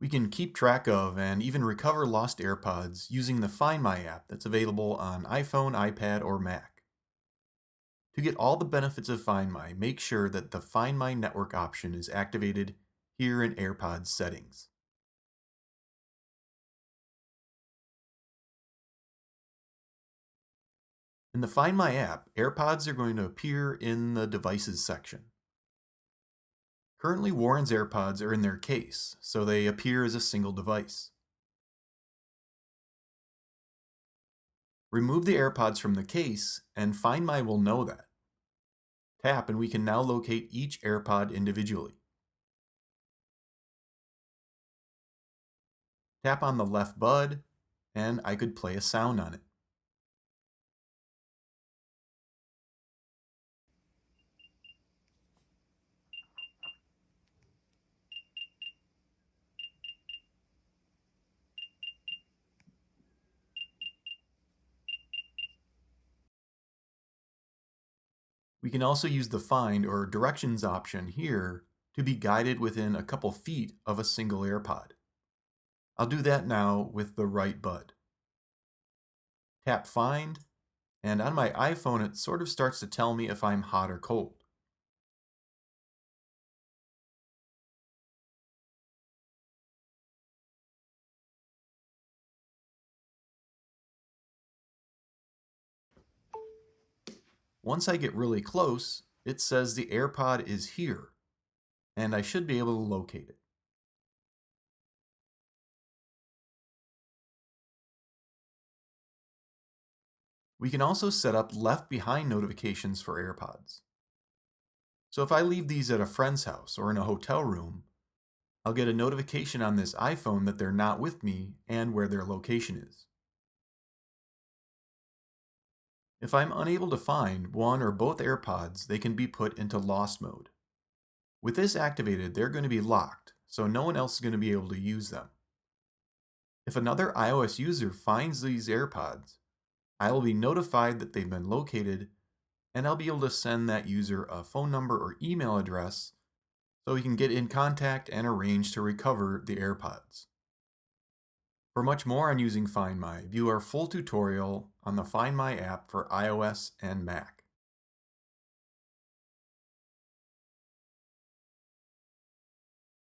We can keep track of and even recover lost AirPods using the FindMy app that's available on iPhone, iPad, or Mac. To get all the benefits of FindMy, make sure that the Find My Network option is activated here in AirPods settings. In the Find My app, AirPods are going to appear in the Devices section. Currently, Warren's AirPods are in their case, so they appear as a single device. Remove the AirPods from the case, and Find My will know that. Tap and we can now locate each AirPod individually. Tap on the left bud, and I could play a sound on it. We can also use the Find or Directions option here to be guided within a couple feet of a single AirPod. I'll do that now with the right bud. Tap Find, and on my iPhone it sort of starts to tell me if I'm hot or cold. Once I get really close, it says the AirPod is here, and I should be able to locate it. We can also set up left behind notifications for AirPods. So if I leave these at a friend's house or in a hotel room, I'll get a notification on this iPhone that they're not with me and where their location is. If I'm unable to find one or both AirPods, they can be put into lost mode. With this activated, they're going to be locked, so no one else is going to be able to use them. If another iOS user finds these AirPods, I will be notified that they've been located, and I'll be able to send that user a phone number or email address so he can get in contact and arrange to recover the AirPods. For much more on using Find My, view our full tutorial on the Find My app for iOS and Mac.